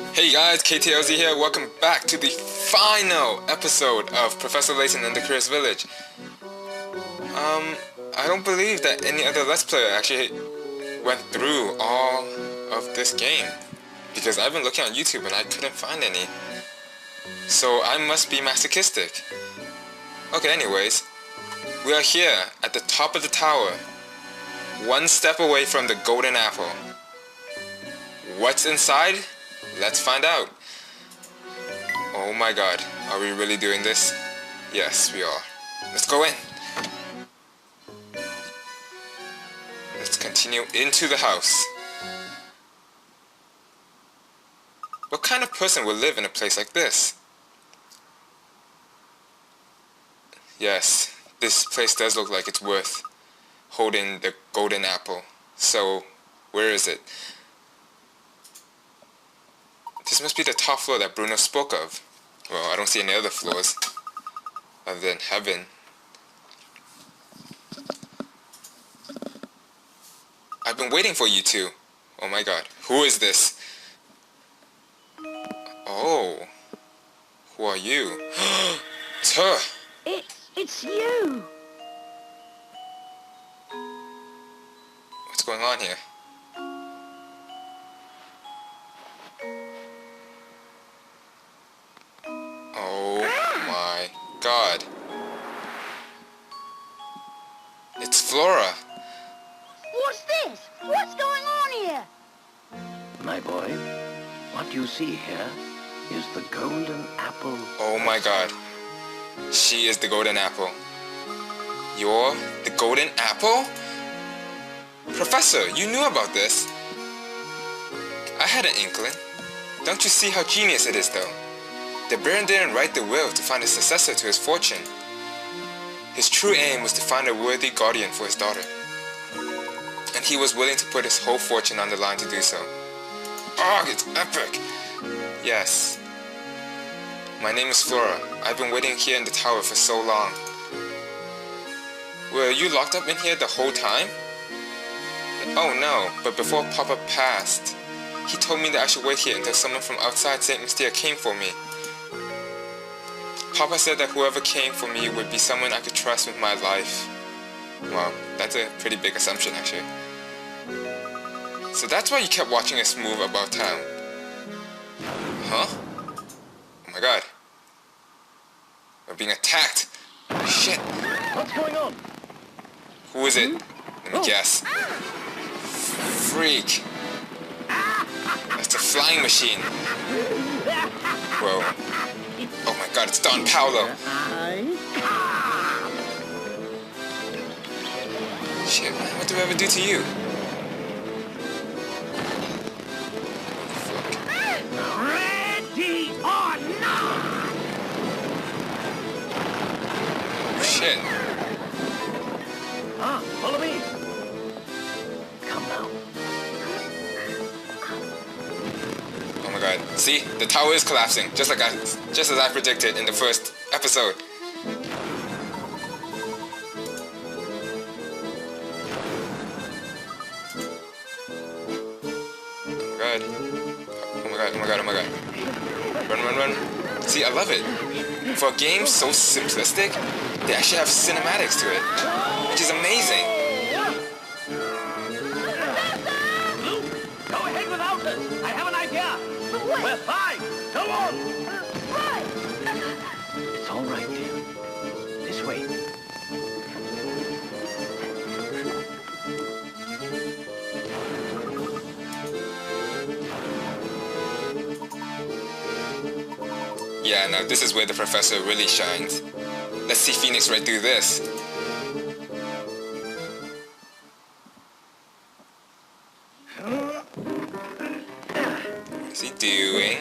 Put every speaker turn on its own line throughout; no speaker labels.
Hey guys, KTLZ here. Welcome back to the final episode of Professor Layton and the Curious Village. I don't believe that any other Let's Player actually went through all of this game, because I've been looking on YouTube and I couldn't find any. So I must be masochistic. Okay, anyways, we are here at the top of the tower, one step away from the golden apple. What's inside? Let's find out. Oh my god, are we really doing this? Yes, we are. Let's go in. Let's continue into the house. What kind of person would live in a place like this? Yes, this place does look like it's worth holding the golden apple. So, where is it? This must be the top floor that Bruno spoke of. Well, I don't see any other floors other than heaven. I've been waiting for you two. Oh my god, who is this? Oh, who are you? Tuh!
It's you!
What's going on here? Oh my god. It's Flora.
What's this? What's going on here?
My boy, what you see here is the golden apple.
Oh my god. She is the golden apple. You're the golden apple? Professor, you knew about this. I had an inkling. Don't you see how genius it is though? The Baron didn't write the will to find a successor to his fortune. His true aim was to find a worthy guardian for his daughter. And he was willing to put his whole fortune on the line to do so. Oh, it's epic! Yes. My name is Flora. I've been waiting here in the tower for so long. Were you locked up in here the whole time? Oh no, but before Papa passed, he told me that I should wait here until someone from outside St. Mystere came for me. Papa said that whoever came for me would be someone I could trust with my life. Wow, that's a pretty big assumption actually. So that's why you kept watching us move about town. Huh? Oh my god. We're being attacked. Shit.
What's going on?
Who is it? Let me guess. Freak. That's a flying machine. Whoa. Oh my god, it's Don Paolo. Shit, man, what did I ever do to you?
Ready or not?
Oh, shit.
Follow me. Come now.
Oh my god. See? The tower is collapsing, just as I predicted in the first episode. Oh my god. Oh my god, oh my god, oh my god. Run, run, run. See, I love it. For a game so simplistic, they actually have cinematics to it, which is amazing.
Go ahead without us. I have an idea. We're fine. Go on.
Right!
It's all right, dear. This way.
Yeah, now this is where the professor really shines. Let's see Phoenix right through this. What's he doing?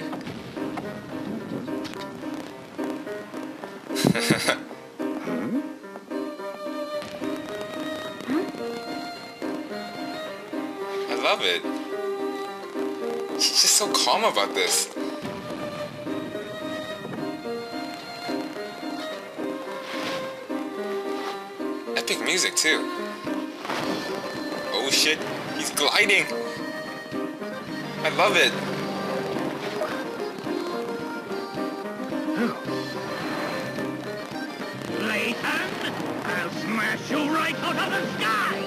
I love it. She's just so calm about this. Epic music too. Oh shit, he's gliding. I love it.
out of the sky!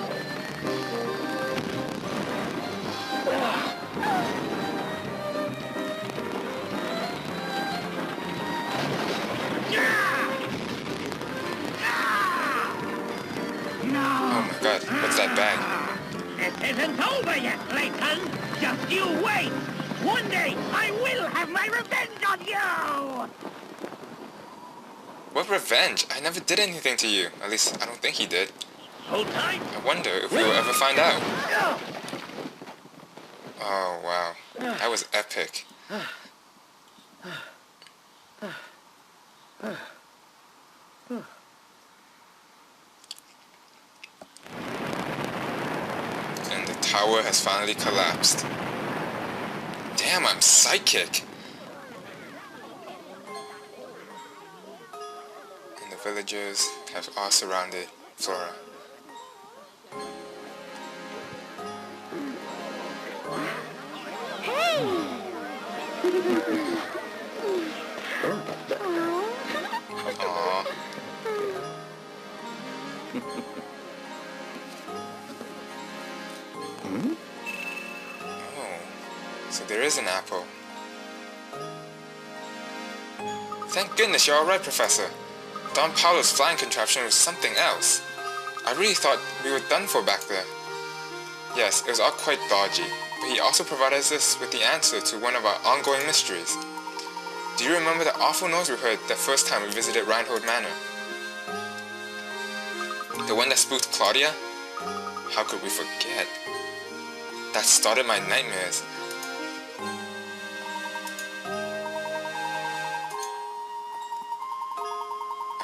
Oh my god, what's that bag?
It isn't over yet, Layton. Just you wait. One day, I will have my revenge on you!
What revenge? I never did anything to you. At least, I don't think he did.
Hold tight.
I wonder if we will ever find out. Oh wow, that was epic. And the tower has finally collapsed. Damn, I'm psychic. And the villagers have all surrounded Flora. Aww. Oh, so there is an apple. Thank goodness you're alright, Professor. Don Paulo's flying contraption was something else. I really thought we were done for back there. Yes, it was all quite dodgy, but he also provided us with the answer to one of our ongoing mysteries. Do you remember the awful noise we heard the first time we visited Reinhold Manor? The one that spooked Claudia? How could we forget? That started my nightmares.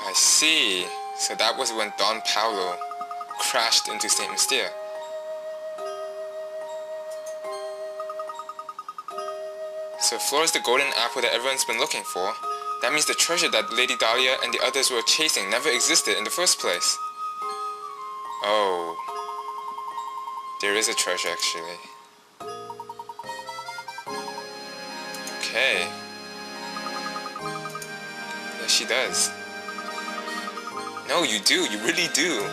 I see. So that was when Don Paulo crashed into St. Mystere. So if Flora's the golden apple that everyone's been looking for, that means the treasure that Lady Dahlia and the others were chasing never existed in the first place. Oh. There is a treasure actually. Okay. Yes, she does. No, you do. You really do.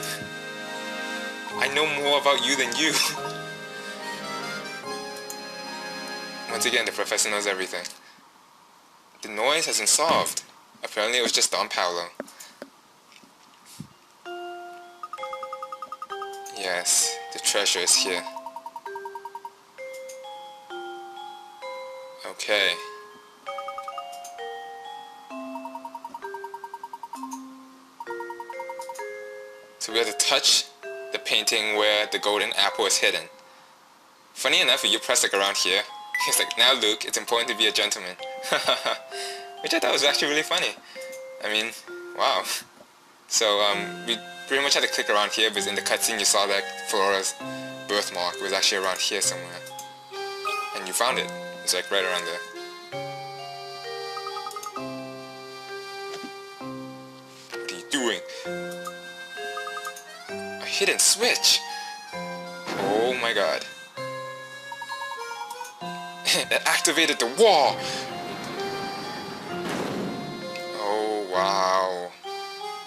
I know more about you than you. Once again, the professor knows everything. The noise hasn't solved. Apparently it was just Don Paulo. Yes, the treasure is here. Okay. So we have to touch the painting where the golden apple is hidden. Funny enough, if you press like around here, it's like, now Luke, it's important to be a gentleman. Which I thought was actually really funny. I mean, wow. So we pretty much had to click around here because in the cutscene you saw that Flora's birthmark was actually around here somewhere. And you found it. It's like right around there. What are you doing? A hidden switch! Oh my god. It activated the wall! Oh wow.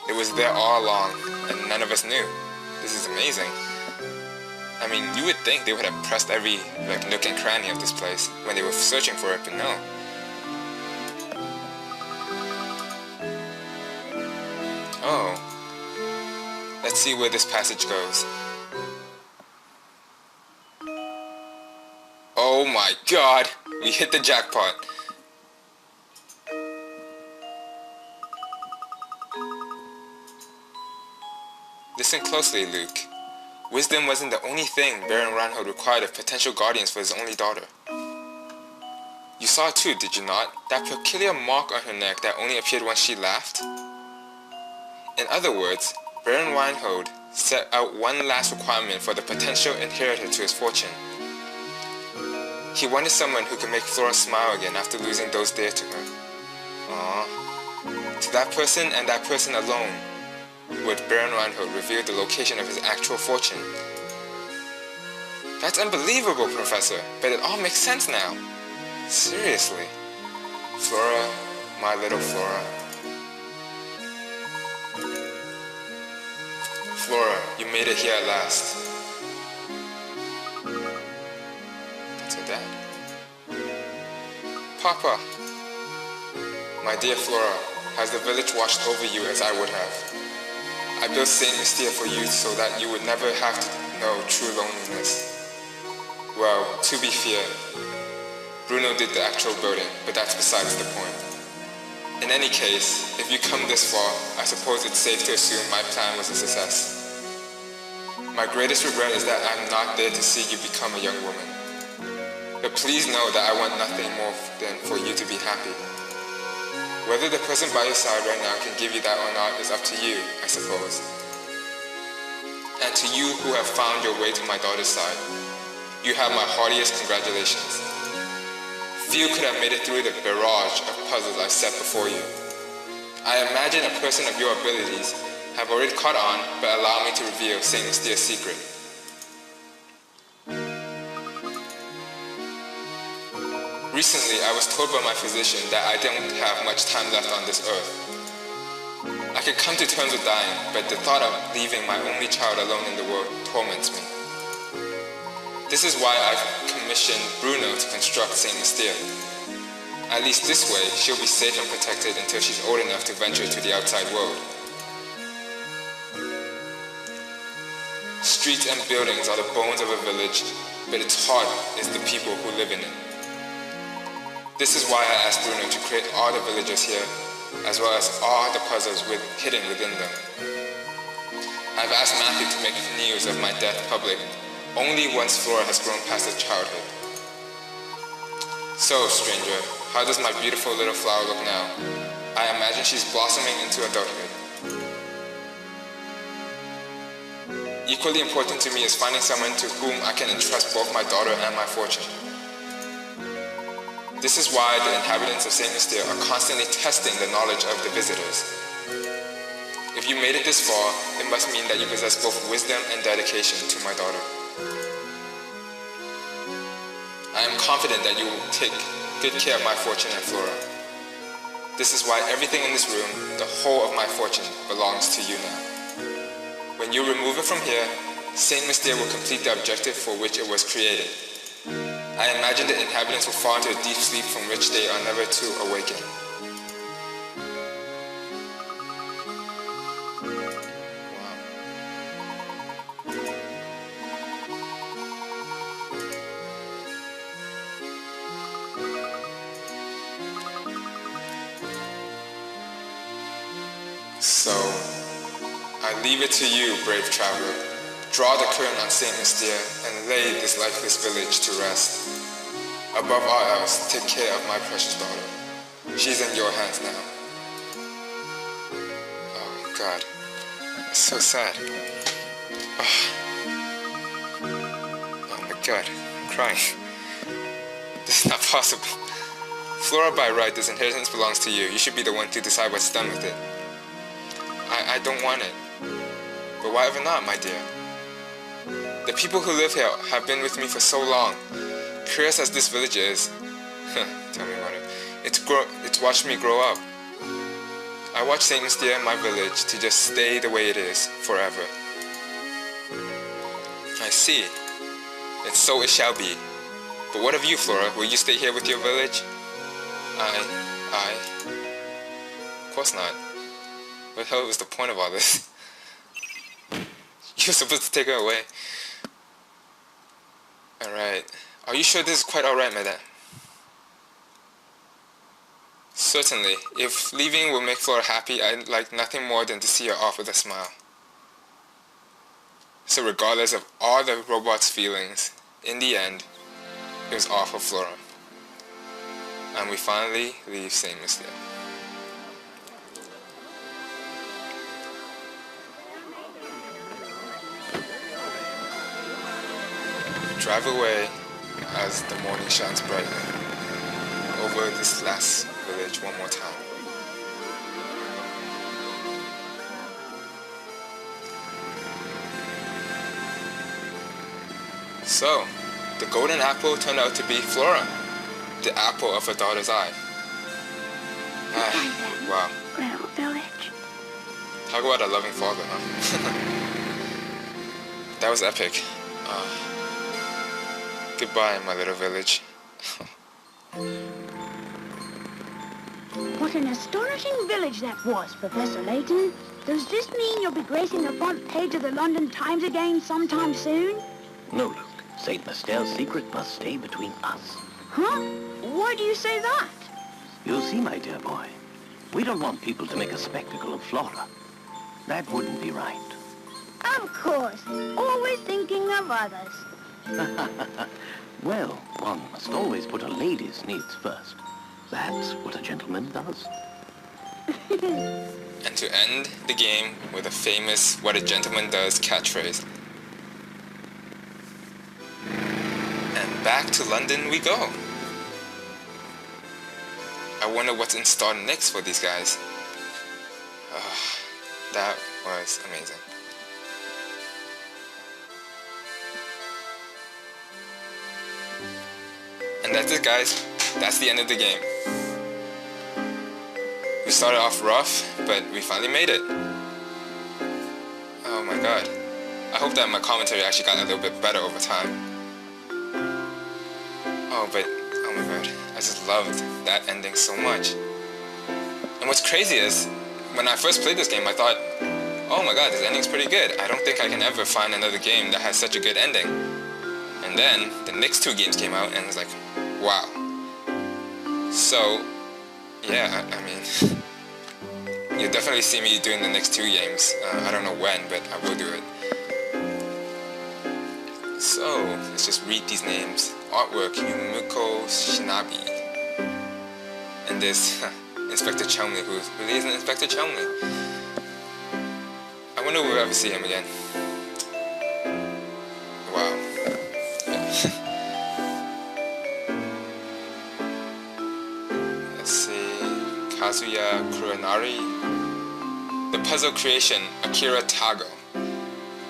It was there all along, and none of us knew. This is amazing. I mean, you would think they would have pressed every like nook and cranny of this place when they were searching for it, but no. Oh. Let's see where this passage goes. Oh my god! We hit the jackpot. Listen closely, Luke. Wisdom wasn't the only thing Baron Reinhold required of potential guardians for his only daughter. You saw too, did you not? That peculiar mark on her neck that only appeared when she laughed? In other words, Baron Reinhold set out one last requirement for the potential inheritor to his fortune. He wanted someone who could make Flora smile again after losing those dear to her. Aww. To that person and that person alone would Baron Reinhold reveal the location of his actual fortune. That's unbelievable, Professor, but it all makes sense now. Seriously. Flora, my little Flora. Flora, you made it here at last. That's her dad. Papa! My dear Flora, has the village watched over you as I would have? I built Saint Mystere for you so that you would never have to know true loneliness. Well, to be fair, Bruno did the actual building, but that's besides the point. In any case, if you come this far, I suppose it's safe to assume my plan was a success. My greatest regret is that I'm not there to see you become a young woman. But please know that I want nothing more than for you to be happy. Whether the person by your side right now can give you that or not is up to you, I suppose. And to you who have found your way to my daughter's side, you have my heartiest congratulations. Few could have made it through the barrage of puzzles I set before you. I imagine a person of your abilities have already caught on, but allow me to reveal Saint Mystere's secret. Recently, I was told by my physician that I don't have much time left on this earth. I could come to terms with dying, but the thought of leaving my only child alone in the world torments me. This is why I've commissioned Bruno to construct Saint Mystere. At least this way, she'll be safe and protected until she's old enough to venture to the outside world. Streets and buildings are the bones of a village, but its heart is the people who live in it. This is why I asked Bruno to create all the villagers here, as well as all the puzzles hidden within them. I've asked Matthew to make news of my death public only once Flora has grown past her childhood. So, stranger, how does my beautiful little flower look now? I imagine she's blossoming into adulthood. Equally important to me is finding someone to whom I can entrust both my daughter and my fortune. This is why the inhabitants of Saint Mystere are constantly testing the knowledge of the visitors. If you made it this far, it must mean that you possess both wisdom and dedication to my daughter. I am confident that you will take good care of my fortune and Flora. This is why everything in this room, the whole of my fortune, belongs to you now. When you remove it from here, Saint Mystere will complete the objective for which it was created. I imagine the inhabitants will fall into a deep sleep from which they are never to awaken. So, I leave it to you, brave traveler. Draw the curtain on Saint Mystere and lay this lifeless village to rest. Above all else, take care of my precious daughter. She's in your hands now. Oh, God. It's so sad. Oh my God. I'm crying. This is not possible. Flora, by right, this inheritance belongs to you. You should be the one to decide what's done with it. I don't want it. But whatever not, my dear. The people who live here have been with me for so long. Curious as this village is, tell me about it. It's watched me grow up. I watched Saint Mystere and my village to just stay the way it is forever. I see. And so it shall be. But what of you, Flora? Will you stay here with your village? Of course not. What the hell was the point of all this? You're supposed to take her away. Alright. Are you sure this is quite alright, madame? Certainly. If leaving will make Flora happy, I'd like nothing more than to see her off with a smile. So regardless of all the robot's feelings, in the end, it was all for Flora. And we finally leave Saint Mystere. Drive away as the morning shines brightly over this last village one more time. So, the golden apple turned out to be Flora, the apple of her daughter's eye. Wow.
Little village.
Talk about a loving father, huh? That was epic. Goodbye, my little village.
What an astonishing village that was, Professor Layton. Does this mean you'll be gracing the front page of the London Times again sometime soon?
No, Luke. St. Mastell's secret must stay between us.
Huh? Why do you say that?
You'll see, my dear boy. We don't want people to make a spectacle of Flora. That wouldn't be right.
Of course. Always thinking of others.
Well, one must always put a lady's needs first. That's what a gentleman does.
And to end the game with a famous "what a gentleman does" catchphrase. And back to London we go. I wonder what's in store next for these guys. That was amazing. And that's it, guys. That's the end of the game. We started off rough, but we finally made it. Oh my god. I hope that my commentary actually got a little bit better over time. Oh my god. I just loved that ending so much. And what's crazy is, when I first played this game, I thought, oh my god, this ending's pretty good. I don't think I can ever find another game that has such a good ending. And then, the next two games came out, and it's like, wow. So, yeah, I mean, you'll definitely see me doing the next two games. I don't know when, but I will do it. So, let's just read these names. Artwork, Yumiko Shinabi. And this, Inspector Chumley, who really isn't Inspector Chumley. I wonder if we'll ever see him again. Wow. Let's see, Kazuya Kuronari. The puzzle creation, Akira Tago.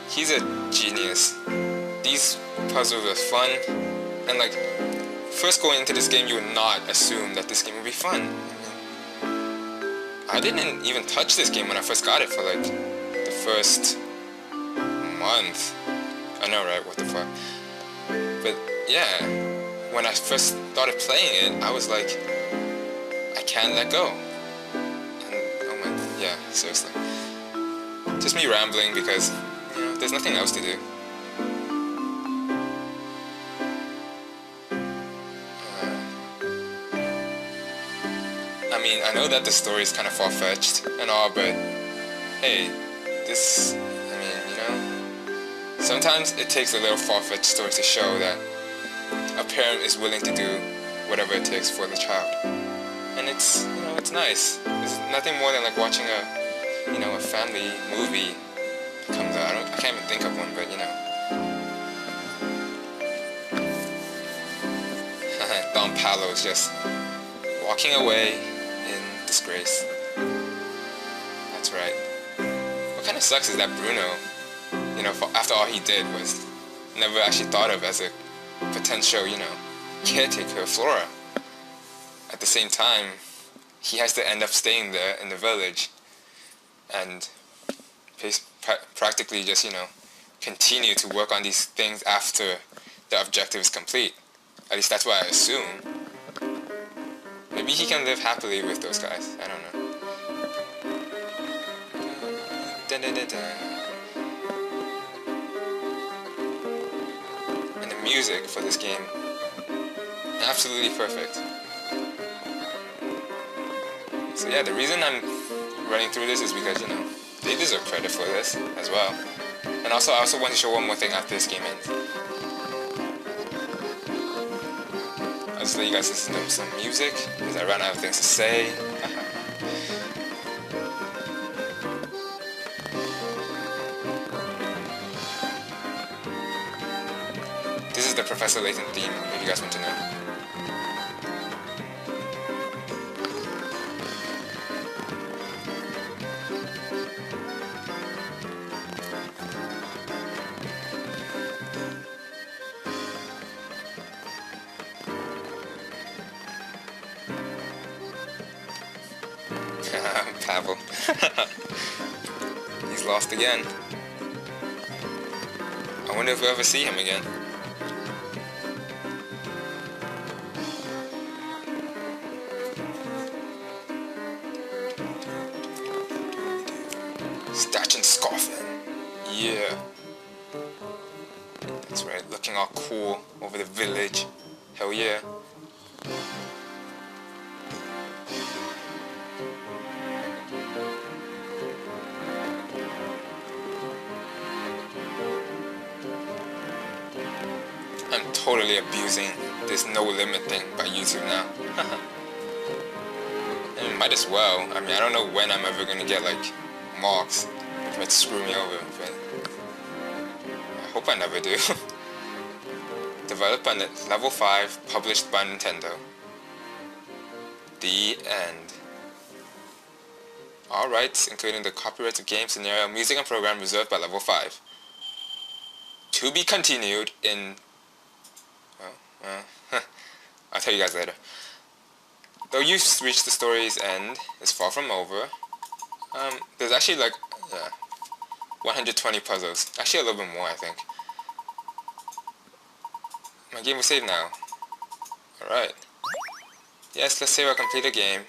He's a genius. These puzzles are fun, and like, first going into this game, you would not assume that this game would be fun. I didn't even touch this game when I first got it for like the first month. I know, right? What the fuck? But yeah, when I first started playing it, I was like, I can't let go. And oh my, yeah, seriously. Just me rambling because, you know, there's nothing else to do. I mean, I know that the story is kind of far-fetched and all, but hey, this, I mean, you know, sometimes it takes a little far-fetched story to show that a parent is willing to do whatever it takes for the child. And it's, you know, it's nice. It's nothing more than like watching a, you know, a family movie comes out. I can't even think of one, but you know. Don Palo is just walking away in disgrace. That's right. What kind of sucks is that Bruno, you know, after all he did was never actually thought of as a potential, you know, caretaker of Flora. At the same time, he has to end up staying there in the village and practically just, you know, continue to work on these things after the objective is complete. At least that's what I assume. Maybe he can live happily with those guys. I don't know. And the music for this game, absolutely perfect. So yeah, the reason I'm running through this is because, you know, they deserve credit for this as well. And also, I also want to show one more thing after this game ends. I'll just let you guys listen to some music because I ran out of things to say. This is the Professor Layton theme, if you guys want to know. Pavel. He's lost again. I wonder if we'll ever see him again. Statch and scoffing. Yeah. That's right, looking all cool over the village. Hell yeah. I'm totally abusing this no limit thing by YouTube now. I mean, might as well. I mean, I don't know when I'm ever gonna get like marks which might screw me over, but I hope I never do. Developed on Level 5, published by Nintendo. The end. All rights, including the copyrights of game, scenario, music, and program reserved by Level 5. To be continued in... I'll tell you guys later. Though you've reached the story's end, it's far from over. There's actually like 120 puzzles. Actually a little bit more, I think. My game will save now. Alright. Yes, let's say I complete a game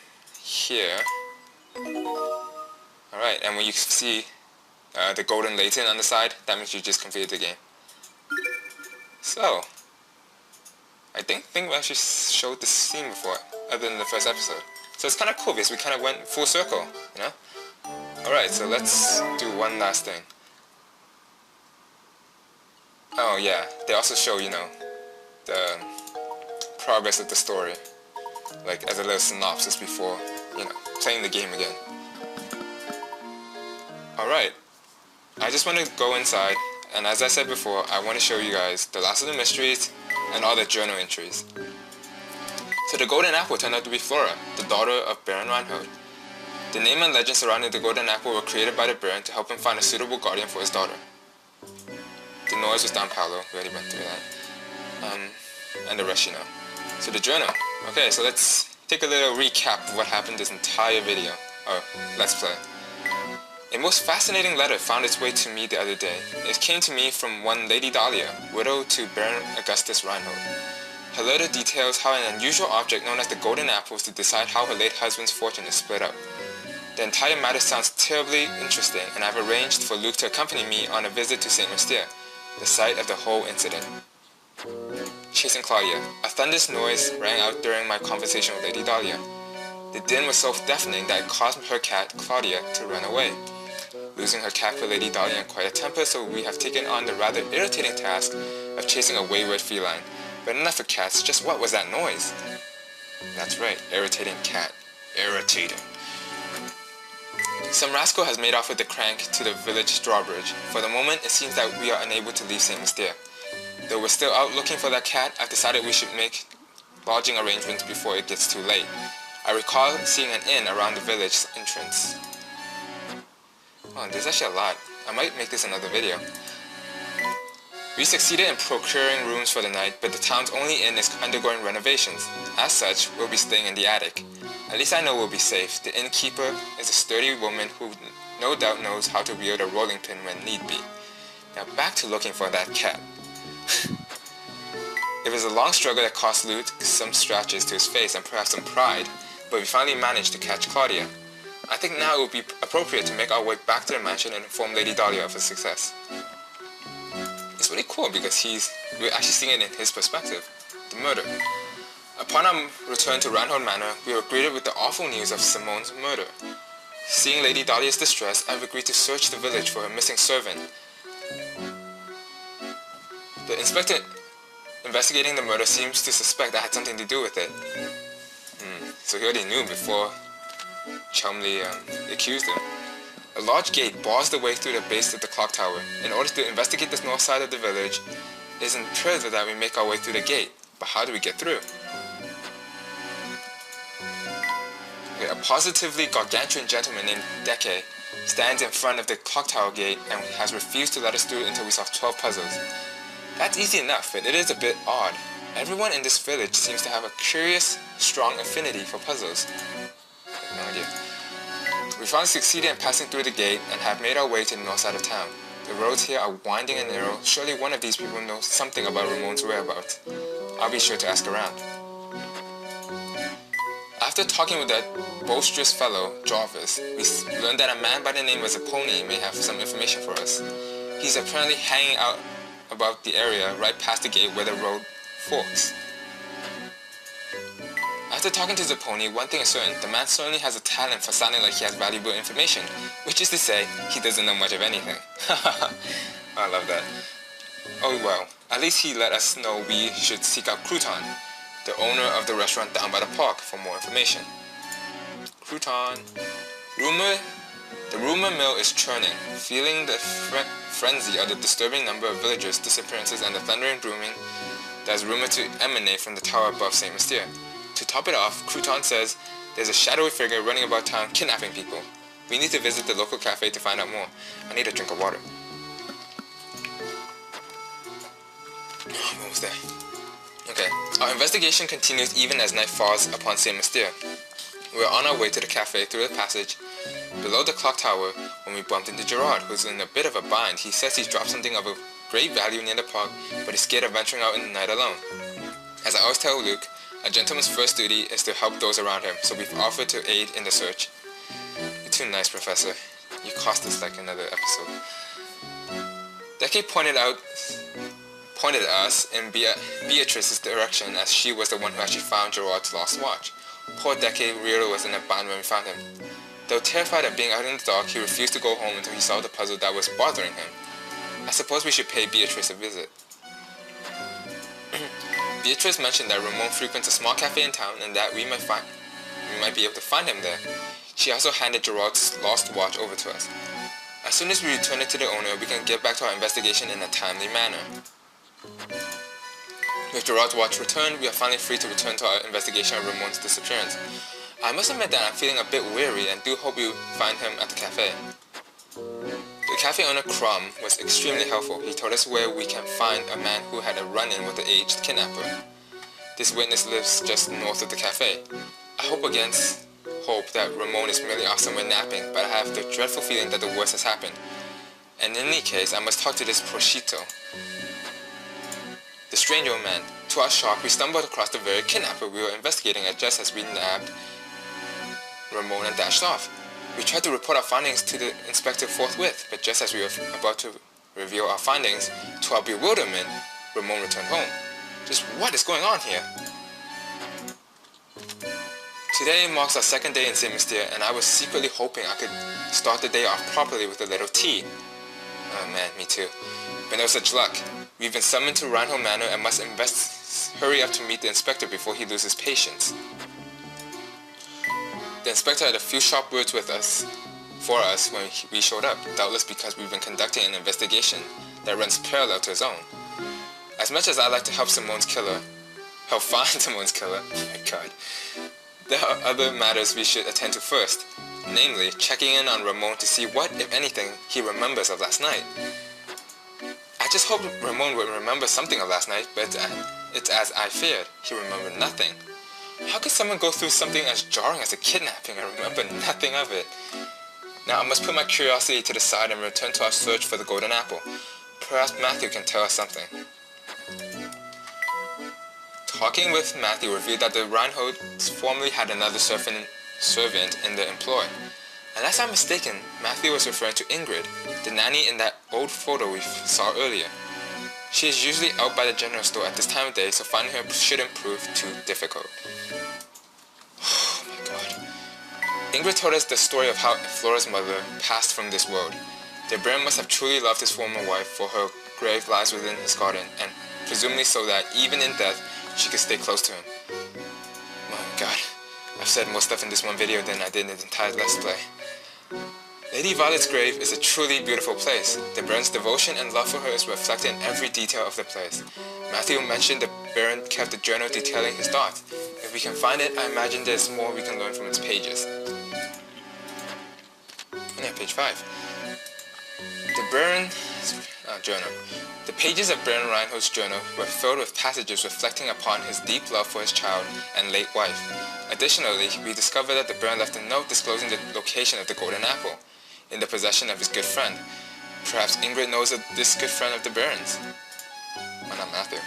here. Alright, and when you see the golden Layton on the side, that means you just completed the game. So, I think we actually showed this scene before, other than the first episode. So it's kind of cool because we kind of went full circle, you know? Alright, so let's do one last thing. Oh yeah, they also show, you know, the progress of the story, like as a little synopsis before, you know, playing the game again. Alright, I just want to go inside, and as I said before, I want to show you guys the last of the mysteries and all the journal entries. So the golden apple turned out to be Flora, the daughter of Baron Reinhold. The name and legend surrounding the golden apple were created by the Baron to help him find a suitable guardian for his daughter. The noise was Don Paolo, we already went through that. And the rest you know. So the journal. Okay, so let's take a little recap of what happened this entire video. Or, let's play. A most fascinating letter found its way to me the other day. It came to me from one Lady Dahlia, widow to Baron Augustus Reinhold. Her letter details how an unusual object known as the golden apple was to decide how her late husband's fortune is split up. The entire matter sounds terribly interesting, and I've arranged for Luke to accompany me on a visit to St. Mystere, the site of the whole incident. Chasing Claudia. A thunderous noise rang out during my conversation with Lady Dahlia. The din was so deafening that it caused her cat, Claudia, to run away. Losing her cat put Lady Dahlia in quite a temper, so we have taken on the rather irritating task of chasing a wayward feline. But enough of cats, just what was that noise? That's right, irritating cat. Irritating. Some rascal has made off with the crank to the village drawbridge. For the moment, it seems that we are unable to leave St. Mystere. Though we're still out looking for that cat, I've decided we should make lodging arrangements before it gets too late. I recall seeing an inn around the village entrance. Oh, there's actually a lot. I might make this another video. We succeeded in procuring rooms for the night, but the town's only inn is undergoing renovations. As such, we'll be staying in the attic. At least I know we'll be safe. The innkeeper is a sturdy woman who no doubt knows how to wield a rolling pin when need be. Now back to looking for that cat. It was a long struggle that cost Luke some scratches to his face and perhaps some pride, but we finally managed to catch Claudia. I think now it would be appropriate to make our way back to the mansion and inform Lady Dahlia of his success. It's really cool because we're actually seeing it in his perspective, the murder. Upon our return to Reinhold Manor, we were greeted with the awful news of Simone's murder. Seeing Lady Dahlia's distress, I've agreed to search the village for her missing servant. The inspector investigating the murder seems to suspect I had something to do with it. So he already knew before Chumley accused him. A large gate bars the way through the base of the clock tower. In order to investigate this north side of the village, it is imperative that we make our way through the gate. But how do we get through? A positively gargantuan gentleman named Deke stands in front of the clock tower gate and has refused to let us through until we solve 12 puzzles. That's easy enough, but it is a bit odd. Everyone in this village seems to have a curious, strong affinity for puzzles. I have no idea. We finally succeeded in passing through the gate and have made our way to the north side of town. The roads here are winding and narrow. Surely one of these people knows something about Ramon's whereabouts. I'll be sure to ask around. After talking with that boisterous fellow, Jarvis, we learned that a man by the name of Zapponi may have some information for us. He's apparently hanging out about the area right past the gate where the road forks. After talking to Zapponi, one thing is certain, the man certainly has a talent for sounding like he has valuable information, which is to say, he doesn't know much of anything. I love that. Oh well, at least he let us know we should seek out Crouton, the owner of the restaurant down by the park, for more information. Crouton. The rumor mill is churning, feeling the frenzy of the disturbing number of villagers' disappearances and the thundering booming that is rumored to emanate from the tower above St. Mystere. To top it off, Crouton says there's a shadowy figure running about town kidnapping people. We need to visit the local cafe to find out more. I need a drink of water. I'm almost there. Okay, our investigation continues even as night falls upon St. Mystere. We are on our way to the cafe through the passage below the clock tower when we bumped into Gerard, who's in a bit of a bind. He says he's dropped something of a great value near the park, but he's scared of venturing out in the night alone. As I always tell Luke, a gentleman's first duty is to help those around him, so we've offered to aid in the search. You're too nice, Professor. You cost us like another episode. Decade pointed at us in Beatrice's direction, as she was the one who actually found Gerard's lost watch. Poor Decade really was in a bind when we found him. Though terrified of being out in the dark, he refused to go home until he solved the puzzle that was bothering him. I suppose we should pay Beatrice a visit. Beatrice mentioned that Ramon frequents a small cafe in town and that we might be able to find him there. She also handed Gerard's lost watch over to us. As soon as we return it to the owner, we can get back to our investigation in a timely manner. With Gerard's watch returned, we are finally free to return to our investigation of Ramon's disappearance. I must admit that I'm feeling a bit weary and do hope we find him at the cafe. The cafe owner, Crumb, was extremely helpful. He told us where we can find a man who had a run-in with the aged kidnapper. This witness lives just north of the cafe. I hope against hope that Ramon is merely off somewhere napping, but I have the dreadful feeling that the worst has happened. And in any case, I must talk to this Prosciutto, the strange old man. To our shock, we stumbled across the very kidnapper we were investigating at just as we nabbed Ramon and dashed off. We tried to report our findings to the inspector forthwith, but just as we were about to reveal our findings, to our bewilderment, Ramon returned home. Just what is going on here? Today marks our second day in St. Mystere, and I was secretly hoping I could start the day off properly with a little tea. Oh man, me too. But no such luck. We've been summoned to Reinhold Manor and must hurry up to meet the inspector before he loses patience. The inspector had a few sharp words for us when we showed up, doubtless because we've been conducting an investigation that runs parallel to his own. As much as I like to help find Simone's killer, oh my god, there are other matters we should attend to first, namely checking in on Ramon to see what, if anything, he remembers of last night. I just hoped Ramon would remember something of last night, but it's as I feared. He remembered nothing. How could someone go through something as jarring as a kidnapping and remember nothing of it? Now I must put my curiosity to the side and return to our search for the golden apple. Perhaps Matthew can tell us something. Talking with Matthew revealed that the Reinholds formerly had another servant in their employ. Unless I'm mistaken, Matthew was referring to Ingrid, the nanny in that old photo we saw earlier. She is usually out by the general store at this time of day, so finding her shouldn't prove too difficult. Oh my god. Ingrid told us the story of how Flora's mother passed from this world. The Baron must have truly loved his former wife, for her grave lies within his garden, and presumably so that even in death, she could stay close to him. Oh my god. I've said more stuff in this one video than I did in the entire Let's Play. Lady Violet's grave is a truly beautiful place. The Baron's devotion and love for her is reflected in every detail of the place. Matthew mentioned the Baron kept a journal detailing his thoughts. If we can find it, I imagine there's more we can learn from its pages. Yeah, page 5. The Baron's journal. The pages of Baron Reinhold's journal were filled with passages reflecting upon his deep love for his child and late wife. Additionally, we discovered that the Baron left a note disclosing the location of the golden apple, in the possession of his good friend. Perhaps Ingrid knows of this good friend of the Baron's. Well, not Matthew.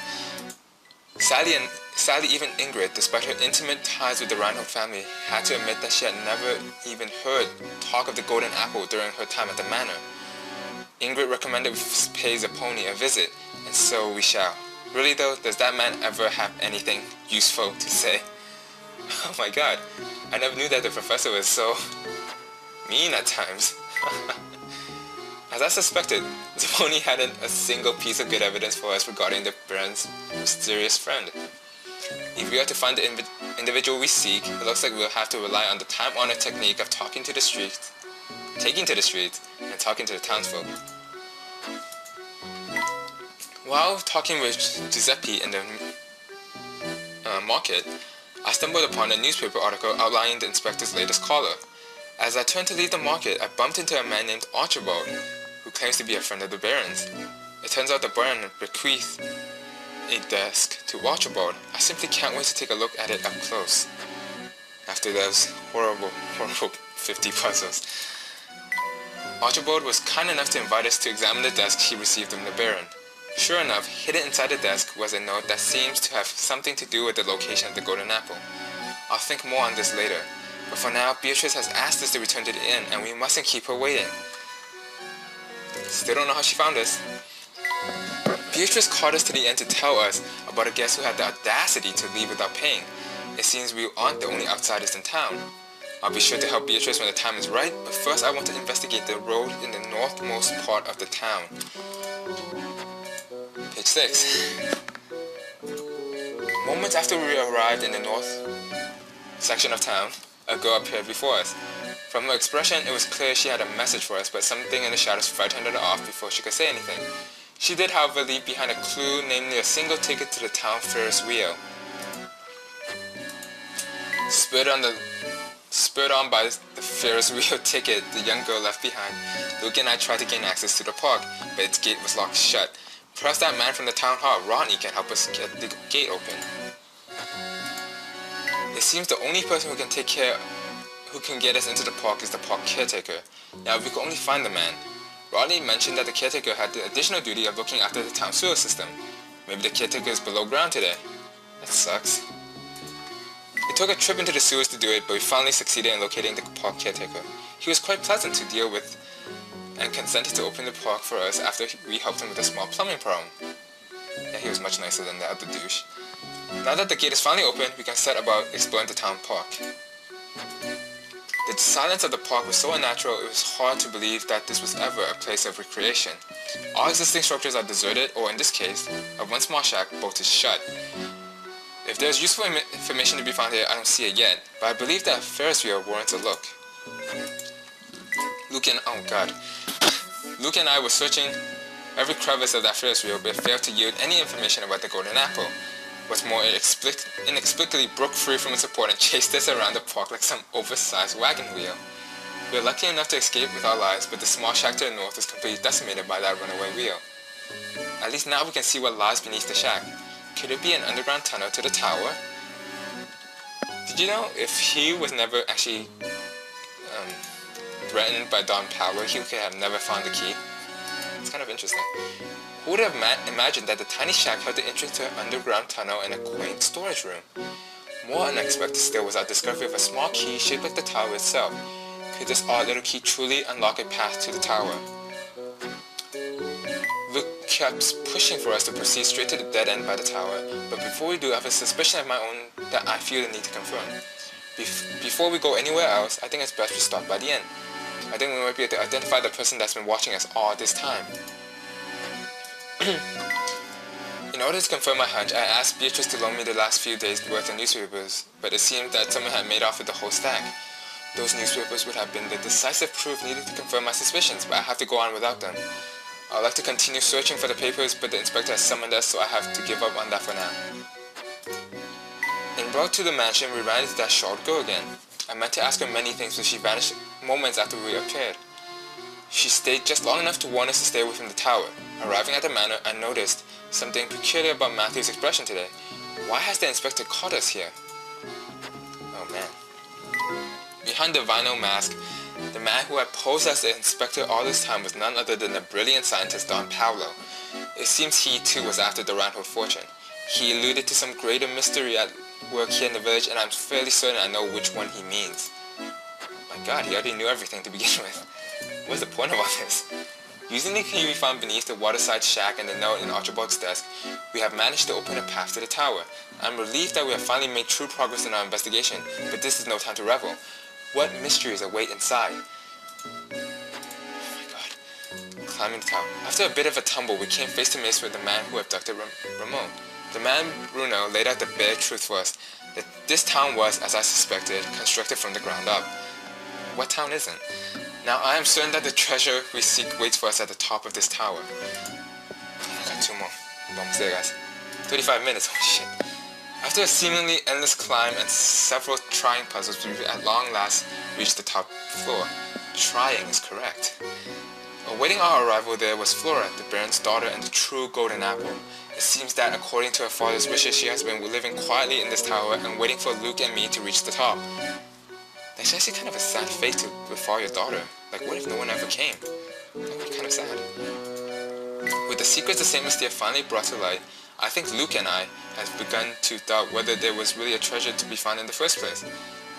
Sadly, even Ingrid, despite her intimate ties with the Reinhold family, had to admit that she had never even heard talk of the golden apple during her time at the manor. Ingrid recommended we pay Zapponi a visit, and so we shall. Really though, does that man ever have anything useful to say? Oh my god, I never knew that the professor was so mean at times. As I suspected, Zapponi hadn't a single piece of good evidence for us regarding the Baron's mysterious friend. If we are to find the individual we seek, it looks like we'll have to rely on the time-honored technique of taking to the streets, and talking to the townsfolk. While talking with Giuseppe in the market, I stumbled upon a newspaper article outlining the inspector's latest caller. As I turned to leave the market, I bumped into a man named Archibald, who claims to be a friend of the Baron's. It turns out the Baron bequeathed a desk to Archibald. I simply can't wait to take a look at it up close. After those horrible 50 puzzles. Archibald was kind enough to invite us to examine the desk he received from the Baron. Sure enough, hidden inside the desk was a note that seems to have something to do with the location of the golden apple. I'll think more on this later, but for now, Beatrice has asked us to return to the inn, and we mustn't keep her waiting. Still don't know how she found us. Beatrice called us to the inn to tell us about a guest who had the audacity to leave without paying. It seems we aren't the only outsiders in town. I'll be sure to help Beatrice when the time is right, but first I want to investigate the road in the northmost part of the town. Page 6. Moments after we arrived in the north section of town, a girl appeared before us. From her expression, it was clear she had a message for us, but something in the shadows frightened her off before she could say anything. She did, however, leave behind a clue, namely a single ticket to the town Ferris wheel. Spurred on by the Ferris wheel ticket the young girl left behind, Luke and I tried to gain access to the park, but its gate was locked shut. Perhaps that man from the town hall, Rodney, can help us get the gate open. It seems the only person who can get us into the park is the park caretaker. Now, if we could only find the man. Rodney mentioned that the caretaker had the additional duty of looking after the town sewer system. Maybe the caretaker is below ground today. That sucks. It took a trip into the sewers to do it, but we finally succeeded in locating the park caretaker. He was quite pleasant to deal with and consented to open the park for us after we helped him with a small plumbing problem. Yeah, he was much nicer than the other douche. Now that the gate is finally open, we can set about exploring the town park. The silence of the park was so unnatural, it was hard to believe that this was ever a place of recreation. All existing structures are deserted, or in this case, a one small shack bolted shut. If there's useful information to be found here, I don't see it yet, but I believe that a Ferris wheel warrants a look. Luke and I were searching every crevice of that Ferris wheel, but failed to yield any information about the golden apple. What's more, it inexplicably broke free from its support and chased us around the park like some oversized wagon wheel. We were lucky enough to escape with our lives, but the small shack to the north was completely decimated by that runaway wheel. At least now we can see what lies beneath the shack. Could it be an underground tunnel to the tower? Did you know if he was never actually threatened by Don Power, he could have never found the key? It's kind of interesting. Who would have imagined that the tiny shack held the entrance to an underground tunnel and a quaint storage room? More unexpected still was our discovery of a small key shaped like the tower itself. Could this odd little key truly unlock a path to the tower? Luke kept pushing for us to proceed straight to the dead end by the tower, but before we do, I have a suspicion of my own that I feel the need to confirm. Before we go anywhere else, I think it's best we stop by the inn. I think we might be able to identify the person that's been watching us all this time. In order to confirm my hunch, I asked Beatrice to loan me the last few days' worth of newspapers, but it seemed that someone had made off with the whole stack. Those newspapers would have been the decisive proof needed to confirm my suspicions, but I have to go on without them. I'd like to continue searching for the papers, but the inspector has summoned us, so I have to give up on that for now. En route to the mansion, we ran into that short girl again. I meant to ask her many things, but she vanished moments after we appeared. She stayed just long enough to warn us to stay away from the tower. Arriving at the manor, I noticed something peculiar about Matthew's expression today. Why has the inspector caught us here? Oh man. Behind the vinyl mask, The man who had posed as the inspector all this time was none other than the brilliant scientist Don Pablo. It seems he too was after the Round fortune. He alluded to some greater mystery at work here in the village, and I'm fairly certain I know which one he means. My god, he already knew everything to begin with. What's the point of all this? Using the key we found beneath the waterside shack and the note in Archibald's desk, we have managed to open a path to the tower. I'm relieved that we have finally made true progress in our investigation, but this is no time to revel. What mysteries await inside? Oh my god. Climbing the tower. After a bit of a tumble, we came face to face with the man who abducted Ramon. The man, Bruno, laid out the bare truth for us, that this town was, as I suspected, constructed from the ground up. What town isn't? Now I am certain that the treasure we seek waits for us at the top of this tower. I got 2 more. Almost there, guys. 35 minutes, holy shit. After a seemingly endless climb and several trying puzzles, we at long last reached the top floor. Trying is correct. Awaiting our arrival there was Flora, the Baron's daughter and the true golden apple. It seems that according to her father's wishes, she has been living quietly in this tower and waiting for Luke and me to reach the top. That's actually kind of a sad fate to befall your daughter. Like, what if no one ever came? That would be kind of sad. With the secrets the Saint Mystere finally brought to light, I think Luke and I have begun to doubt whether there was really a treasure to be found in the first place.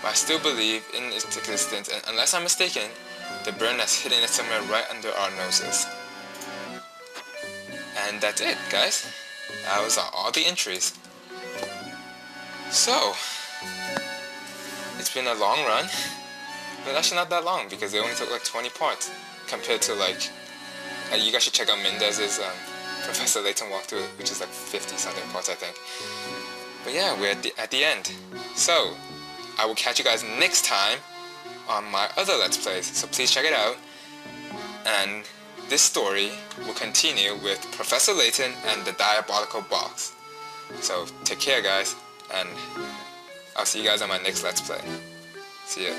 But I still believe in its existence, and unless I'm mistaken, the Baron has hidden it somewhere right under our noses. And that's it, guys. That was all the entries. So, it's been a long run, but actually not that long because it only took like 20 parts compared to like, you guys should check out Mendez's Professor Layton walkthrough, which is like 50 something parts I think. But yeah, we're at the end. So, I will catch you guys next time on my other Let's Plays, so please check it out. And this story will continue with Professor Layton and the Diabolical Box. So take care guys, and I'll see you guys on my next Let's Play. See ya.